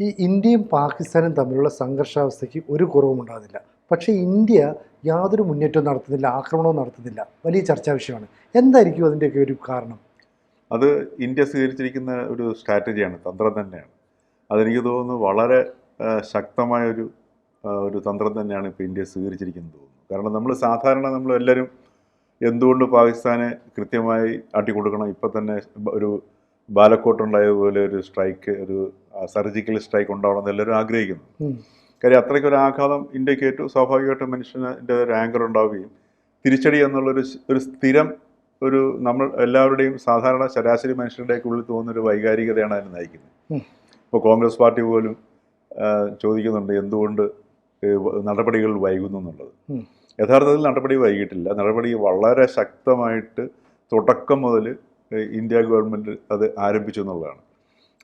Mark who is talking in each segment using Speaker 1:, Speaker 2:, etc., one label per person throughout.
Speaker 1: ഈ ഇന്ത്യയും പാകിസ്ഥാനും തമ്മിലുള്ള സംഘർഷാവസ്ഥയ്ക്ക് ഒരു കുറവും ഉണ്ടാകുന്നില്ല. പക്ഷേ ഇന്ത്യ യാതൊരു മുന്നേറ്റവും നടത്തുന്നില്ല, ആക്രമണവും നടത്തുന്നില്ല. വലിയ ചർച്ചാ വിഷയമാണ്. എന്തായിരിക്കും അതിൻ്റെയൊക്കെ ഒരു കാരണം?
Speaker 2: അത് ഇന്ത്യ സ്വീകരിച്ചിരിക്കുന്ന ഒരു സ്ട്രാറ്റജിയാണ്, തന്ത്രം തന്നെയാണ്. അതെനിക്ക് തോന്നുന്നു വളരെ ശക്തമായൊരു ഒരു തന്ത്രം തന്നെയാണ് ഇപ്പോൾ ഇന്ത്യ സ്വീകരിച്ചിരിക്കുന്നത് തോന്നുന്നു. കാരണം നമ്മളെല്ലാവരും എന്തുകൊണ്ട് പാകിസ്ഥാനെ കൃത്യമായി അട്ടിക്കൊടുക്കണം, ഇപ്പം തന്നെ ഒരു ബാലക്കോട്ടുണ്ടായതുപോലെ ഒരു സ്ട്രൈക്ക്, ഒരു സർജിക്കൽ സ്ട്രൈക്ക് ഉണ്ടാവണമെന്ന് എല്ലാവരും ആഗ്രഹിക്കുന്നു. കാര്യം അത്രയ്ക്കൊരു ആഘാതം ഇന്ത്യക്ക് ഏറ്റവും സ്വാഭാവികമായിട്ടും മനുഷ്യൻ്റെ ഒരു ആങ്കർ ഉണ്ടാവുകയും തിരിച്ചടി എന്നുള്ളൊരു സ്ഥിരം നമ്മൾ എല്ലാവരുടെയും സാധാരണ ശരാശരി മനുഷ്യരുടെയൊക്കെ ഉള്ളിൽ തോന്നുന്നൊരു വൈകാരികതയാണ് അതിനെ നയിക്കുന്നത്. ഇപ്പോൾ കോൺഗ്രസ് പാർട്ടി പോലും ചോദിക്കുന്നുണ്ട് എന്തുകൊണ്ട് നടപടികൾ വൈകുന്നു എന്നുള്ളത്. യഥാർത്ഥത്തിൽ നടപടി വൈകിട്ടില്ല. നടപടി വളരെ ശക്തമായിട്ട് തുടക്കം മുതൽ ഇന്ത്യ ഗവൺമെൻറ് അത് ആരംഭിച്ചു എന്നുള്ളതാണ്.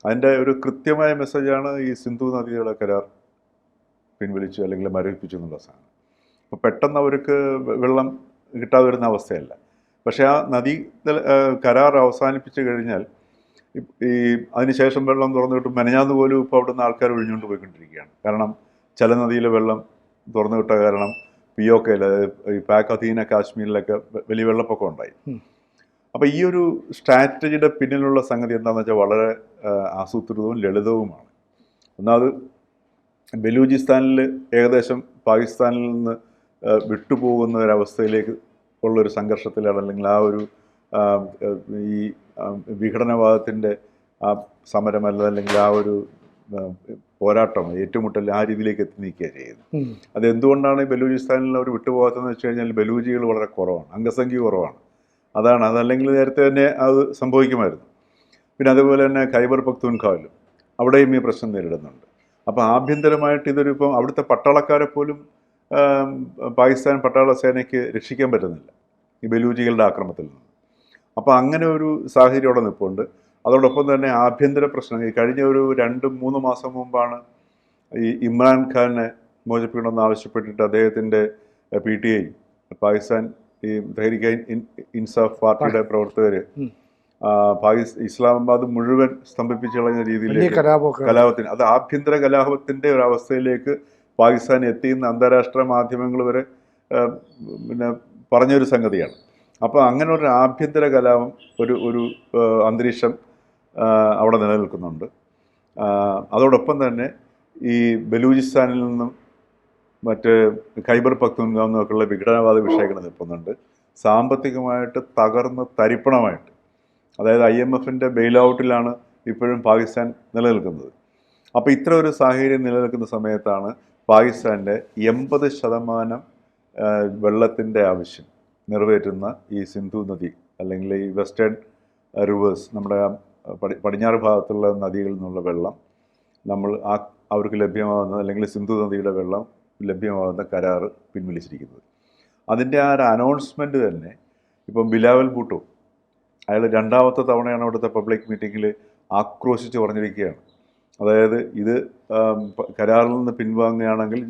Speaker 2: അതിൻ്റെ ഒരു കൃത്യമായ മെസ്സേജാണ് ഈ സിന്ധു നദിയുടെ കരാർ പിൻവലിച്ചു അല്ലെങ്കിൽ മരവിപ്പിച്ചു എന്നുള്ള സാധനം. അപ്പോൾ പെട്ടെന്ന് അവർക്ക് വെള്ളം കിട്ടാതെ വരുന്ന അവസ്ഥയല്ല. പക്ഷേ ആ നദി കരാർ അവസാനിപ്പിച്ചു കഴിഞ്ഞാൽ അതിനുശേഷം വെള്ളം തുറന്നു കിട്ടും. മെനഞ്ഞാന്ന് പോലും ഇപ്പോൾ അവിടുന്ന് ആൾക്കാർ ഒഴിഞ്ഞുകൊണ്ട് പോയിക്കൊണ്ടിരിക്കുകയാണ്. കാരണം ചില നദിയിലെ വെള്ളം തുറന്നു കിട്ട കാരണം POK ഈ പാക് അധീന കാശ്മീരിലൊക്കെ വലിയ വെള്ളപ്പൊക്കം ഉണ്ടായി. അപ്പോൾ ഈ ഒരു സ്ട്രാറ്റജിയുടെ പിന്നിലുള്ള സംഗതി എന്താണെന്ന് വെച്ചാൽ വളരെ ആസൂത്രിതവും ലളിതവുമാണ്. ഒന്നാമത് ബലൂചിസ്ഥാനിൽ ഏകദേശം പാകിസ്ഥാനിൽ നിന്ന് വിട്ടുപോകുന്ന ഒരവസ്ഥയിലേക്ക് ഉള്ളൊരു സംഘർഷത്തിലാണ്, അല്ലെങ്കിൽ ആ ഒരു ഈ വിഘടനവാദത്തിൻ്റെ ആ സമരമല്ല, അല്ലെങ്കിൽ ആ ഒരു പോരാട്ടം, ഏറ്റുമുട്ടൽ ആ രീതിയിലേക്ക് എത്തി നിൽക്കുകയാണ് ചെയ്യുന്നത്. അതെന്തുകൊണ്ടാണ് ഈ ബലൂചിസ്ഥാനിൽ അവർ വിട്ടുപോകാത്തതെന്ന് വെച്ച് കഴിഞ്ഞാൽ ബലൂജികൾ വളരെ കുറവാണ്, അംഗസംഖ്യ കുറവാണ്. അതല്ലെങ്കിൽ നേരത്തെ തന്നെ അത് സംഭവിക്കുമായിരുന്നു. പിന്നെ അതുപോലെ തന്നെ ഖൈബർ പഖ്തൂൺഖ്വായിലും അവിടെയും ഈ പ്രശ്നം നേരിടുന്നുണ്ട്. അപ്പോൾ ആഭ്യന്തരമായിട്ട് ഇപ്പം അവിടുത്തെ പട്ടാളക്കാരെ പോലും പാകിസ്ഥാൻ പട്ടാള സേനയ്ക്ക് രക്ഷിക്കാൻ പറ്റുന്നില്ല ഈ ബലൂജികളുടെ ആക്രമണത്തിൽ നിന്ന്. അപ്പോൾ അങ്ങനെ ഒരു സാഹചര്യം അവിടെ നിൽപ്പുണ്ട്. അതോടൊപ്പം തന്നെ ആഭ്യന്തര പ്രശ്നം, ഈ കഴിഞ്ഞ ഒരു 2-3 മാസം മുമ്പാണ് ഈ ഇമ്രാൻഖാനെ മോചിപ്പിക്കണമെന്ന് ആവശ്യപ്പെട്ടിട്ട് അദ്ദേഹത്തിൻ്റെ PTI പാകിസ്ഥാൻ ഈ തെഹ്രീക് ഇൻസാഫ് പാർട്ടിയുടെ പ്രവർത്തകർ ഇസ്ലാമാബാദ് മുഴുവൻ സ്തംഭിപ്പിച്ചു കളഞ്ഞ രീതിയിലേക്ക് കലാപത്തിന്, അത് ആഭ്യന്തര കലാപത്തിൻ്റെ ഒരു അവസ്ഥയിലേക്ക് പാകിസ്ഥാൻ എത്തിയെന്ന് അന്താരാഷ്ട്ര മാധ്യമങ്ങൾ വരെ പിന്നെ പറഞ്ഞൊരു സംഗതിയാണ്. അപ്പോൾ അങ്ങനെ ഒരു ആഭ്യന്തര കലാപം, ഒരു അന്തരീക്ഷം അവിടെ നിലനിൽക്കുന്നുണ്ട്. അതോടൊപ്പം തന്നെ ഈ ബലൂചിസ്ഥാനിൽ നിന്നും മറ്റ് ഖൈബർ പഖ്തൂൺഖ്വാ എന്നൊക്കെയുള്ള വിഘടനവാദ വിഷയങ്ങൾ നിൽക്കുന്നുണ്ട്. സാമ്പത്തികമായിട്ട് തകർന്ന് തരിപ്പണമായിട്ട്, അതായത് IMFൻ്റെ ബെയിൽ ഔട്ടിലാണ് ഇപ്പോഴും പാകിസ്ഥാൻ നിലനിൽക്കുന്നത്. അപ്പോൾ ഇത്ര ഒരു സാഹചര്യം നിലനിൽക്കുന്ന സമയത്താണ് പാകിസ്ഥാൻ്റെ 80% വെള്ളത്തിൻ്റെ ആവശ്യം നിറവേറ്റുന്ന ഈ സിന്ധു നദി, അല്ലെങ്കിൽ ഈ വെസ്റ്റേൺ റിവേഴ്സ്, നമ്മുടെ പടിഞ്ഞാറ് ഭാഗത്തുള്ള നദികളിൽ നിന്നുള്ള വെള്ളം അവർക്ക് ലഭ്യമാകുന്ന, അല്ലെങ്കിൽ സിന്ധു നദിയുടെ വെള്ളം ലഭ്യമാകുന്ന കരാറ് പിൻവലിച്ചിരിക്കുന്നത്. അതിൻ്റെ ആ ഒരു അനൗൺസ്മെൻറ്റ് തന്നെ ഇപ്പം ബിലാവൽ ഭൂട്ടോ അയാൾ 2ാമത്തെ തവണയാണ് അവിടുത്തെ പബ്ലിക് മീറ്റിങ്ങിൽ ആക്രോശിച്ച് പറഞ്ഞിരിക്കുകയാണ്. അതായത് ഇത് കരാറിൽ നിന്ന് പിൻവാങ്ങുകയാണെങ്കിൽ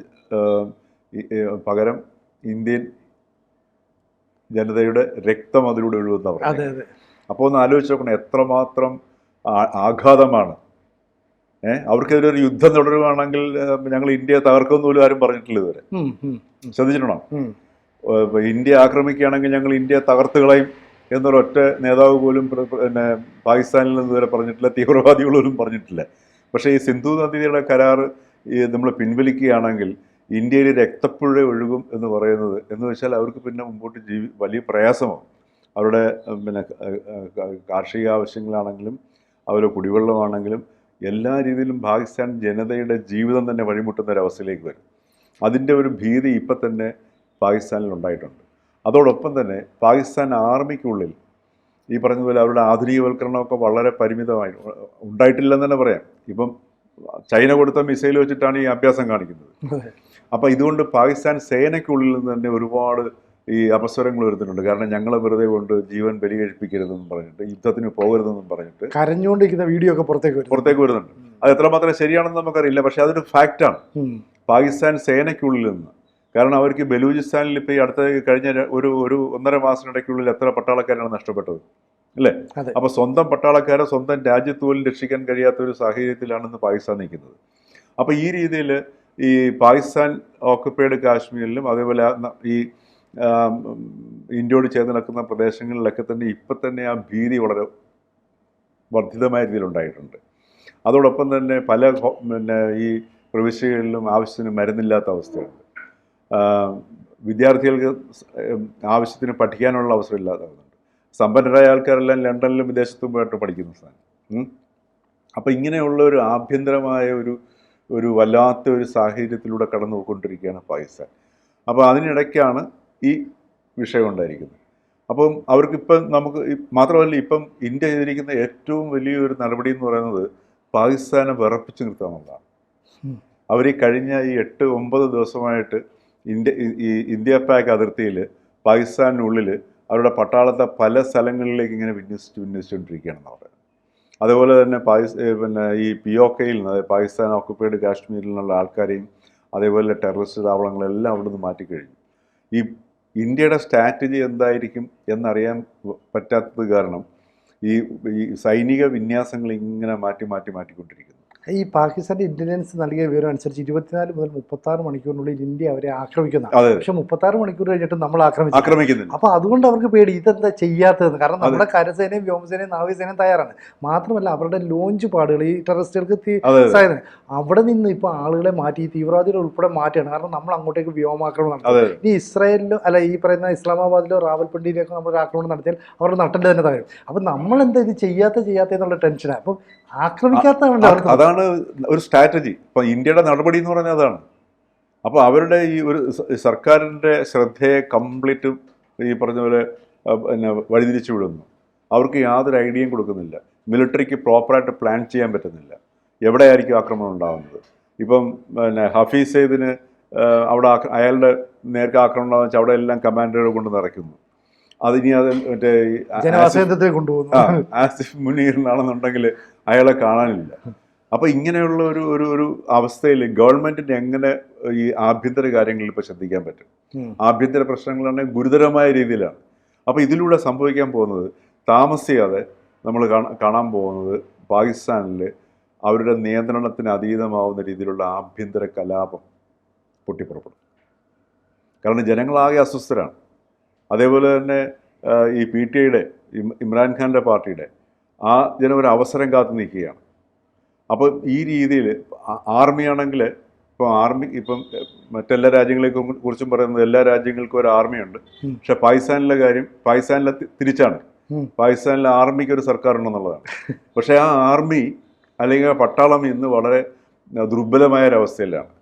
Speaker 2: പകരം ഇന്ത്യൻ ജനതയുടെ രക്തം അതിലൂടെ ഒഴുകുന്ന പറയുന്നത്. അപ്പോൾ ഒന്ന് ആലോചിച്ച് നോക്കണം എത്രമാത്രം ആഘാതമാണ്. അവർക്കെതിരെ ഒരു യുദ്ധം തുടരുകയാണെങ്കിൽ ഞങ്ങൾ ഇന്ത്യയെ തകർക്കുമെന്ന് പോലും ആരും പറഞ്ഞിട്ടില്ല ഇതുവരെ. ശ്രദ്ധിച്ചിട്ടുണ്ടോ? ഇന്ത്യ ആക്രമിക്കുകയാണെങ്കിൽ ഞങ്ങൾ ഇന്ത്യയെ തകർത്ത് കളയും എന്നൊരൊറ്റ നേതാവ് പോലും പിന്നെ പാകിസ്ഥാനിൽ നിന്ന് ഇതുവരെ പറഞ്ഞിട്ടില്ല, തീവ്രവാദികൾ പോലും പറഞ്ഞിട്ടില്ല. പക്ഷേ ഈ സിന്ധു നദിയുടെ കരാർ നമ്മൾ പിൻവലിക്കുകയാണെങ്കിൽ ഇന്ത്യയിൽ രക്തപ്പുഴ ഒഴുകും എന്ന് പറയുന്നത് എന്ന് വെച്ചാൽ അവർക്ക് പിന്നെ മുമ്പോട്ട് വലിയ പ്രയാസമാകും. അവരുടെ പിന്നെ കാർഷിക ആവശ്യങ്ങളാണെങ്കിലും അവരുടെ കുടിവെള്ളമാണെങ്കിലും എല്ലാ രീതിയിലും പാകിസ്ഥാൻ ജനതയുടെ ജീവിതം തന്നെ വഴിമുട്ടുന്ന ഒരവസ്ഥയിലേക്ക് വരും. അതിൻ്റെ ഒരു ഭീതി ഇപ്പം തന്നെ പാകിസ്ഥാനിൽ ഉണ്ടായിട്ടുണ്ട്. അതോടൊപ്പം തന്നെ പാകിസ്ഥാൻ ആർമിക്കുള്ളിൽ ഈ പറഞ്ഞതുപോലെ അവരുടെ ആധുനികവൽക്കരണമൊക്കെ വളരെ പരിമിതമായി ഉണ്ടായിട്ടില്ലെന്ന് തന്നെ പറയാം. ഇപ്പം ചൈന കൊടുത്ത മിസൈൽ വെച്ചിട്ടാണ് ഈ അഭ്യാസം കാണിക്കുന്നത്. അപ്പോൾ ഇതുകൊണ്ട് പാകിസ്ഥാൻ സേനയ്ക്കുള്ളിൽ നിന്ന് തന്നെ ഒരുപാട് ഈ അപസ്വരങ്ങൾ വരുത്തുന്നുണ്ട്. കാരണം ഞങ്ങളെ വെറുതെ കൊണ്ട് ജീവൻ ബലി കഴിപ്പിക്കരുതെന്നും പറഞ്ഞിട്ട്, യുദ്ധത്തിന് പോകരുതെന്നും പറഞ്ഞിട്ട്
Speaker 1: കരഞ്ഞുകൊണ്ടിരിക്കുന്ന വീഡിയോ ഒക്കെ പുറത്തേക്ക് വരുന്നുണ്ട്.
Speaker 2: അത് എത്രമാത്രം ശരിയാണെന്ന് നമുക്കറിയില്ല. പക്ഷെ അതൊരു ഫാക്റ്റാണ്. പാകിസ്ഥാൻ സേനയ്ക്കുള്ളിൽ നിന്ന്, കാരണം അവർക്ക് ബലൂചിസ്ഥാനിൽ ഇപ്പോൾ ഈ കഴിഞ്ഞ ഒരു 1.5 മാസത്തിനിടയ്ക്കുള്ളിൽ എത്ര പട്ടാളക്കാരാണ് നഷ്ടപ്പെട്ടത് അല്ലേ? അപ്പോൾ സ്വന്തം പട്ടാളക്കാരെ സ്വന്തം രാജ്യത്ത് പോലും രക്ഷിക്കാൻ കഴിയാത്ത ഒരു സാഹചര്യത്തിലാണെന്ന് പാകിസ്ഥാൻ നിൽക്കുന്നത്. അപ്പോൾ ഈ രീതിയിൽ ഈ പാകിസ്ഥാൻ ഓക്കുപ്പൈഡ് കാശ്മീരിലും അതേപോലെ ഈ ഇന്ത്യയോട് ചേർന്ന് നിൽക്കുന്ന പ്രദേശങ്ങളിലൊക്കെ തന്നെ ഇപ്പം തന്നെ ആ ഭീതി വളരെ വർദ്ധിതമായ രീതിയിലുണ്ടായിട്ടുണ്ട്. അതോടൊപ്പം തന്നെ പല പിന്നെ ഈ പ്രവിശ്യകളിലും ആവശ്യത്തിന് മരുന്നില്ലാത്ത അവസ്ഥയുണ്ട്. വിദ്യാർത്ഥികൾക്ക് ആവശ്യത്തിന് പഠിക്കാനുള്ള അവസരം ഇല്ലാതാകുന്നുണ്ട്. സമ്പന്നരായ ആൾക്കാരെല്ലാം ലണ്ടനിലും വിദേശത്തും പോയിട്ട് പഠിക്കുന്ന സാധനം. അപ്പോൾ ഇങ്ങനെയുള്ള ഒരു ആഭ്യന്തരമായ ഒരു വല്ലാത്ത ഒരു സാഹചര്യത്തിലൂടെ കടന്നു പോയിക്കൊണ്ടിരിക്കുകയാണ് പാകിസ്ഥാൻ. അപ്പോൾ അതിനിടയ്ക്കാണ് ഈ വിഷയം ഉണ്ടായിരിക്കുന്നത്. അപ്പം അവർക്കിപ്പം നമുക്ക് മാത്രമല്ല, ഇപ്പം ഇന്ത്യ ചെയ്തിരിക്കുന്ന ഏറ്റവും വലിയൊരു നടപടി എന്ന് പറയുന്നത് പാകിസ്ഥാനെ വിറപ്പിച്ച് നിർത്തുക എന്നുള്ളതാണ്. അവർ ഈ കഴിഞ്ഞ ഈ 8-9 ദിവസമായിട്ട് ഇന്ത്യ പാക് അതിർത്തിയിൽ പാകിസ്ഥാനിനുള്ളിൽ അവരുടെ പട്ടാളത്തെ പല സ്ഥലങ്ങളിലേക്ക് ഇങ്ങനെ വിന്യസിച്ചുകൊണ്ടിരിക്കുകയാണെന്ന് പറയുന്നത്. അതുപോലെ തന്നെ പിന്നെ ഈ POKയിൽ നിന്ന്, അതായത് പാകിസ്ഥാൻ ഓക്കുപ്പൈഡ് കാശ്മീരിൽ നിന്നുള്ള ആൾക്കാരെയും അതേപോലെ ടെററിസ്റ്റ് താവളങ്ങളെല്ലാം അവിടെ നിന്ന് മാറ്റിക്കഴിഞ്ഞു. ഈ ഇന്ത്യയുടെ സ്ട്രാറ്റജി എന്തായിരിക്കും എന്നറിയാൻ പറ്റാത്തത് കാരണം ഈ സൈനിക വിന്യാസങ്ങൾ ഇങ്ങനെ മാറ്റിക്കൊണ്ടിരിക്കുന്നു.
Speaker 1: ഈ പാകിസ്ഥാന്റെ ഇന്റലിജൻസ് നൽകിയ വിവരം അനുസരിച്ച് 24 മുതൽ 36 മണിക്കൂറിനുള്ളിൽ ഇന്ത്യ അവരെ ആക്രമിക്കുന്ന, പക്ഷെ 36 മണിക്കൂർ കഴിഞ്ഞിട്ട് നമ്മൾ ആക്രമിക്കുന്നില്ല. അപ്പൊ അതുകൊണ്ട് അവർക്ക് പേടി, ഇതെന്താ ചെയ്യാത്തതെന്ന്. കാരണം നമ്മുടെ കരസേനയും വ്യോമസേനയും നാവികസേനയും തയ്യാറാണ്. മാത്രമല്ല അവരുടെ ലോഞ്ച് പാടുകൾ ഈ ടെററിസ്റ്റുകൾക്ക് അവിടെ നിന്ന് ഇപ്പൊ ആളുകളെ മാറ്റി, തീവ്രവാദികൾ ഉൾപ്പെടെ മാറ്റിയാണ്. കാരണം നമ്മൾ അങ്ങോട്ടേക്ക് വ്യോമാക്രമണം നടത്തും. ഈ ഇസ്രായേലിലോ അല്ല ഈ പറയുന്ന ഇസ്ലാമാബാദിലോ റാവൽപിണ്ടിയിലേക്കോ നമ്മൾ ആക്രമണം നടത്തിയാൽ അവരുടെ നട്ടല് തന്നെ തകരും. അപ്പൊ നമ്മൾ എന്താ ഇത് ചെയ്യാത്ത എന്നുള്ള ടെൻഷനാണ്. അപ്പം ആക്രമിക്കാത്തതാണ്.
Speaker 2: അതാണ് ഒരു സ്ട്രാറ്റജി. ഇപ്പം ഇന്ത്യയുടെ നടപടി എന്ന് പറഞ്ഞാൽ അതാണ്. അപ്പോൾ അവരുടെ ഈ ഒരു സർക്കാരിൻ്റെ ശ്രദ്ധയെ കംപ്ലീറ്റ് ഈ പറഞ്ഞ പോലെ പിന്നെ വഴിതിരിച്ചു വിടുന്നു. അവർക്ക് യാതൊരു ഐഡിയയും കൊടുക്കുന്നില്ല. മിലിറ്ററിക്ക് പ്രോപ്പറായിട്ട് പ്ലാൻ ചെയ്യാൻ പറ്റുന്നില്ല. എവിടെയായിരിക്കും ആക്രമണം ഉണ്ടാകുന്നത്. ഇപ്പം പിന്നെ ഹഫീസ് സെയ്ദിന് അവിടെ അയാളുടെ നേർക്ക് ആക്രമണം ഉണ്ടാകുന്ന വെച്ചാൽ അവിടെ എല്ലാം കമാൻഡറുകൾ കൊണ്ട് നിറയ്ക്കുന്നു. അതിനി അത് മറ്റേ ആസിഫ് മുനീറിനാണെന്നുണ്ടെങ്കിൽ അയാളെ കാണാനില്ല. അപ്പോൾ ഇങ്ങനെയുള്ള ഒരു അവസ്ഥയിൽ ഗവൺമെന്റിന് എങ്ങനെ ഈ ആഭ്യന്തര കാര്യങ്ങളിൽ ഇപ്പോൾ ശ്രദ്ധിക്കാൻ പറ്റും? ആഭ്യന്തര പ്രശ്നങ്ങളാണെങ്കിൽ ഗുരുതരമായ രീതിയിലാണ്. അപ്പോൾ ഇതിലൂടെ സംഭവിക്കാൻ പോകുന്നത് താമസിയാതെ നമ്മൾ കാണാൻ പോകുന്നത് പാകിസ്ഥാനിൽ അവരുടെ നിയന്ത്രണത്തിന് അതീതമാവുന്ന രീതിയിലുള്ള ആഭ്യന്തര കലാപം പൊട്ടിപ്പുറപ്പെടും. കാരണം ജനങ്ങളാകെ അസ്വസ്ഥരാണ്. അതേപോലെ തന്നെ ഈ PTIയുടെ ഇമ്രാൻഖാൻ്റെ പാർട്ടിയുടെ ആ ജനം ഒരു അവസരം കാത്തു നിൽക്കുകയാണ്. അപ്പോൾ ഈ രീതിയിൽ ആർമിയാണെങ്കിൽ ഇപ്പം മറ്റെല്ലാ രാജ്യങ്ങളെ കുറിച്ചും പറയുന്നത് എല്ലാ രാജ്യങ്ങൾക്കും ഒരു ആർമിയുണ്ട്. പക്ഷെ പാകിസ്ഥാനിലെ തിരിച്ചാണ്. പാകിസ്ഥാനിലെ ആർമിക്ക് ഒരു സർക്കാർ ഉണ്ടെന്നുള്ളതാണ്. പക്ഷേ ആ ആർമി അല്ലെങ്കിൽ ആ പട്ടാളം ഇന്ന് വളരെ ദുർബലമായ ഒരവസ്ഥയിലാണ്.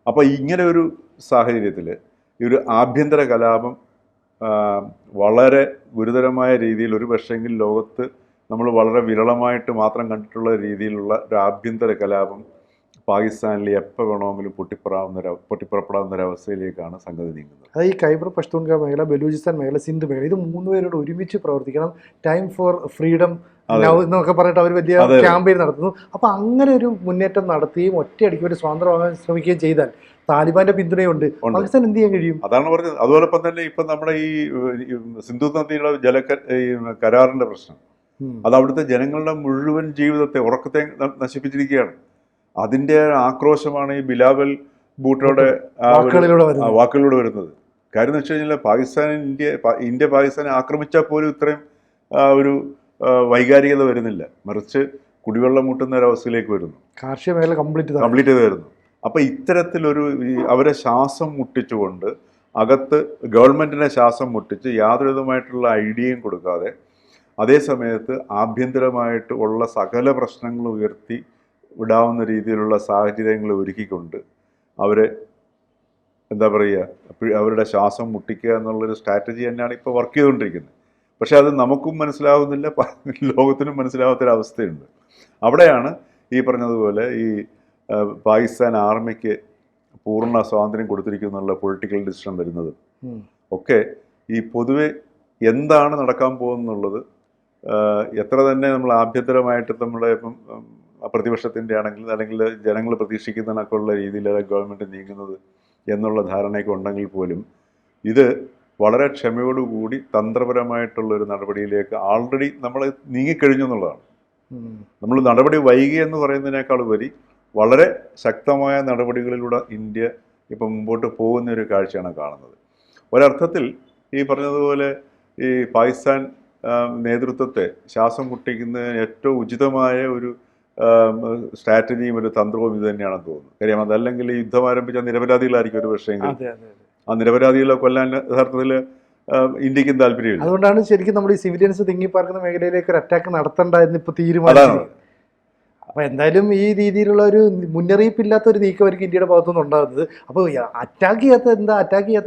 Speaker 2: അപ്പോൾ ഇങ്ങനെ ഒരു സാഹചര്യത്തിൽ ഈ ഒരു ആഭ്യന്തര കലാപം വളരെ ഗുരുതരമായ രീതിയിൽ ഒരു പക്ഷെങ്കിൽ ലോകത്ത് നമ്മൾ വളരെ വിരളമായിട്ട് മാത്രം കണ്ടിട്ടുള്ള രീതിയിലുള്ള ഒരു ആഭ്യന്തര കലാപം പാകിസ്ഥാനിൽ എപ്പോൾ വേണമെങ്കിലും പൊട്ടിപ്പുറപ്പെടാവുന്ന ഒരവസ്ഥയിലേക്കാണ് സംഗതി നീങ്ങുന്നത്.
Speaker 1: അത് ഈ ഖൈബർ പഷ്തൂൺഖ മേഖല, ബലൂചിസ്ഥാൻ മേഖല, സിന്ധ് മേഖല, ഇത് 3 പേരോട് ഒരുമിച്ച് പ്രവർത്തിക്കണം. ടൈം ഫോർ ഫ്രീഡം എന്നൊക്കെ പറഞ്ഞിട്ട് അവർ വലിയ ക്യാമ്പയിൻ നടത്തുന്നു. അപ്പോൾ അങ്ങനെ ഒരു മുന്നേറ്റം നടത്തുകയും ഒറ്റയടിക്ക് ഒരു സ്വാതന്ത്ര്യമാകാൻ ശ്രമിക്കുകയും ചെയ്താൽ താലിബാന്റെ പിന്തുണയുണ്ട്. പാകിസ്ഥാൻ എന്ത് ചെയ്യാൻ കഴിയും?
Speaker 2: അതാണ് പറഞ്ഞത്. അതുപോലൊപ്പം തന്നെ ഇപ്പം നമ്മുടെ ഈ സിന്ധു നദിയുടെ കരാറിന്റെ പ്രശ്നം, അത് അവിടുത്തെ ജനങ്ങളുടെ മുഴുവൻ ജീവിതത്തെ, ഉറക്കത്തെ നശിപ്പിച്ചിരിക്കുകയാണ്. അതിൻ്റെ ആക്രോശമാണ് ഈ ബിലാവൽ ഭൂട്ടോയുടെ വാക്കുകളിലൂടെ വരുന്നത്. കാര്യം എന്ന് വെച്ച് കഴിഞ്ഞാൽ ഇന്ത്യ പാകിസ്ഥാനെ ആക്രമിച്ചാൽ പോലും ഇത്രയും ഒരു വൈകാരികത വരുന്നില്ല. മറിച്ച് കുടിവെള്ളം മുട്ടുന്ന ഒരവസ്ഥയിലേക്ക് വരുന്നു.
Speaker 1: കാർഷിക മേഖല കംപ്ലീറ്റ്
Speaker 2: ചെയ്ത് വരുന്നു. അപ്പോൾ ഇത്തരത്തിലൊരു അവരെ ശ്വാസം മുട്ടിച്ചുകൊണ്ട് അകത്ത് ഗവൺമെൻറ്റിനെ ശ്വാസം മുട്ടിച്ച് യാതൊരുവിധമായിട്ടുള്ള ഐഡിയയും കൊടുക്കാതെ അതേ സമയത്ത് ആഭ്യന്തരമായിട്ട് ഉള്ള സകല പ്രശ്നങ്ങൾ ഉയർത്തി വിടാവുന്ന രീതിയിലുള്ള സാഹചര്യങ്ങൾ ഒരുക്കിക്കൊണ്ട് അവരെ എന്താ പറയുക, അവരുടെ ശ്വാസം മുട്ടിക്കുക എന്നുള്ളൊരു സ്ട്രാറ്റജി തന്നെയാണ് ഇപ്പോൾ വർക്ക് ചെയ്തുകൊണ്ടിരിക്കുന്നത്. പക്ഷെ അത് നമുക്കും മനസ്സിലാവുന്നില്ല, ലോകത്തിനും മനസ്സിലാവാത്തൊരവസ്ഥയുണ്ട്. അവിടെയാണ് ഈ പറഞ്ഞതുപോലെ ഈ പാകിസ്ഥാൻ ആർമിക്ക് പൂർണ്ണ സ്വാതന്ത്ര്യം കൊടുത്തിരിക്കുന്നുള്ള പൊളിറ്റിക്കൽ ഡിസിഷൻ വരുന്നത് ഒക്കെ ഈ പൊതുവെ എന്താണ് നടക്കാൻ പോകുന്നുള്ളത് എത്ര തന്നെ നമ്മൾ ആഭ്യന്തരമായിട്ട് നമ്മളെ ഇപ്പം പ്രതിപക്ഷത്തിൻ്റെ ആണെങ്കിൽ അല്ലെങ്കിൽ ജനങ്ങൾ പ്രതീക്ഷിക്കുന്നതിനൊക്കെ ഉള്ള രീതിയിലാണ് ഗവൺമെൻറ് നീങ്ങുന്നത് എന്നുള്ള ധാരണയൊക്കെ ഉണ്ടെങ്കിൽ പോലും ഇത് വളരെ ക്ഷമയോടുകൂടി തന്ത്രപരമായിട്ടുള്ളൊരു നടപടിയിലേക്ക് ആൾറെഡി നമ്മൾ നീങ്ങിക്കഴിഞ്ഞു എന്നുള്ളതാണ്. നമ്മൾ നടപടി വൈകി എന്ന് പറയുന്നതിനേക്കാൾ ഉപരി വളരെ ശക്തമായ നടപടികളിലൂടെ ഇന്ത്യ ഇപ്പം മുമ്പോട്ട് പോകുന്ന ഒരു കാഴ്ചയാണ് കാണുന്നത്. ഒരർത്ഥത്തിൽ ഈ പറഞ്ഞതുപോലെ ഈ പാകിസ്ഥാൻ നേതൃത്വത്തെ ശ്വാസം മുട്ടിക്കുന്നതിന് ഏറ്റവും ഉചിതമായ ഒരു സ്ട്രാറ്റജിയും ഒരു തന്ത്രവും ഇത് തന്നെയാണെന്ന് തോന്നുന്നു. കാര്യം അതല്ലെങ്കിൽ ഈ യുദ്ധം ആരംഭിച്ച നിരപരാധികളായിരിക്കും ഒരു പക്ഷേ, ആ നിരപരാധികളെ കൊല്ലാൻ യഥാർത്ഥത്തിൽ ഇന്ത്യക്കും താല്പര്യമില്ല.
Speaker 1: അതുകൊണ്ടാണ് ശരിക്കും നമ്മൾ ഈ സിവിലിയൻസ് തിങ്ങിപ്പാർക്കുന്ന മേഖലയിലേക്ക് ഒരു അറ്റാക്ക് നടത്തണ്ട എന്നിപ്പോൾ തീരുമാനിച്ചത്. അപ്പോൾ എന്തായാലും ഈ രീതിയിലുള്ള ഒരു മുന്നറിയിപ്പില്ലാത്ത ഒരു നീക്കമായിരിക്കും ഇന്ത്യയുടെ ഭാഗത്തുനിന്ന് ഉണ്ടാകുന്നത്. അപ്പോൾ അറ്റാക്ക് ചെയ്യാത്ത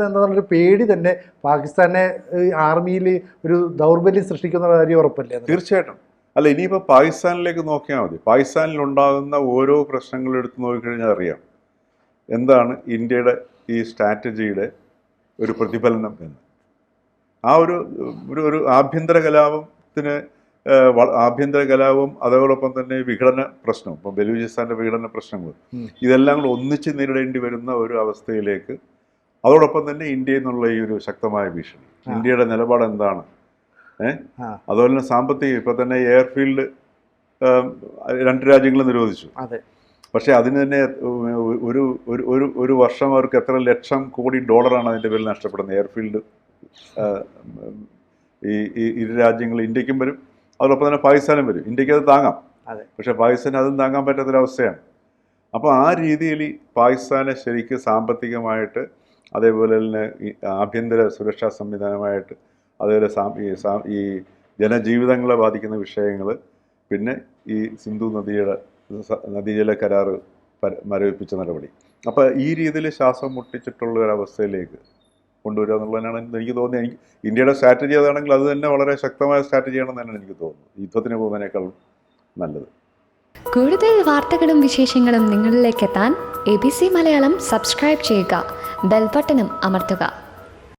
Speaker 1: എന്താണെന്നുള്ളൊരു പേടി തന്നെ പാകിസ്ഥാനെ ആർമിയിൽ ഒരു ദൗർബല്യം സൃഷ്ടിക്കുന്ന കാര്യം ഉറപ്പല്ലേ?
Speaker 2: തീർച്ചയായിട്ടും. അല്ല, ഇനിയിപ്പോൾ പാകിസ്ഥാനിലേക്ക് നോക്കിയാൽ മതി. പാകിസ്ഥാനിൽ ഉണ്ടാകുന്ന ഓരോ പ്രശ്നങ്ങളും എടുത്ത് നോക്കിക്കഴിഞ്ഞാൽ അറിയാം എന്താണ് ഇന്ത്യയുടെ ഈ സ്ട്രാറ്റജിയുടെ ഒരു പ്രതിഫലനം എന്ന്. ആ ഒരു ആഭ്യന്തര കലാപവും അതോടൊപ്പം തന്നെ വിഘടന പ്രശ്നവും, ഇപ്പം ബലൂചിസ്ഥാൻ്റെ വിഘടന പ്രശ്നങ്ങളും ഇതെല്ലാം കൂടെ ഒന്നിച്ച് നേരിടേണ്ടി വരുന്ന ഒരു അവസ്ഥയിലേക്ക്, അതോടൊപ്പം തന്നെ ഇന്ത്യയിൽ നിന്നുള്ള ഈ ഒരു ശക്തമായ ഭീഷണി, ഇന്ത്യയുടെ നിലപാട് എന്താണ്, അതുപോലെ തന്നെ സാമ്പത്തികം. ഇപ്പം തന്നെ എയർഫീൽഡ് 2 രാജ്യങ്ങൾ നിരോധിച്ചു. പക്ഷേ അതിന് തന്നെ ഒരു വർഷം അവർക്ക് എത്ര ലക്ഷം കോടി ഡോളറാണ് അതിൻ്റെ പേരിൽ നഷ്ടപ്പെടുന്നത്. എയർഫീൽഡ് ഈ ഇരു രാജ്യങ്ങൾ ഇന്ത്യക്കും വരും, അതോടൊപ്പം തന്നെ പാകിസ്ഥാനും വരും. ഇന്ത്യക്ക് അത് താങ്ങാം, പക്ഷെ പാകിസ്ഥാന് അതും താങ്ങാൻ പറ്റാത്തൊരവസ്ഥയാണ്. അപ്പോൾ ആ രീതിയിൽ പാകിസ്ഥാനെ ശരിക്ക് സാമ്പത്തികമായിട്ട്, അതേപോലെ തന്നെ ആഭ്യന്തര സുരക്ഷാ സംവിധാനമായിട്ട്, അതേപോലെ ഈ ജനജീവിതങ്ങളെ ബാധിക്കുന്ന വിഷയങ്ങൾ, പിന്നെ ഈ സിന്ധു നദീജല കരാർ മരവിപ്പിച്ച നടപടി, അപ്പോൾ ഈ രീതിയിൽ ശ്വാസം മുട്ടിച്ചിട്ടുള്ള ഒരവസ്ഥയിലേക്ക് കൊണ്ടുവരിക എന്നുള്ളതിനാണ് എനിക്ക് തോന്നുന്നത്. ഇന്ത്യയുടെ സ്ട്രാറ്റജി അതാണെങ്കിൽ അത് തന്നെ വളരെ ശക്തമായ സ്ട്രാറ്റജിയാണെന്ന് തന്നെയാണ് എനിക്ക് തോന്നുന്നത്, യുദ്ധത്തിന് പോകുന്നതിനേക്കാളും നല്ലത്.
Speaker 3: കൂടുതൽ വാർത്തകളും വിശേഷങ്ങളും നിങ്ങളിലേക്ക് എത്താൻ ABC മലയാളം സബ്സ്ക്രൈബ് ചെയ്യുക, ബെൽ ബട്ടണും അമർത്തുക.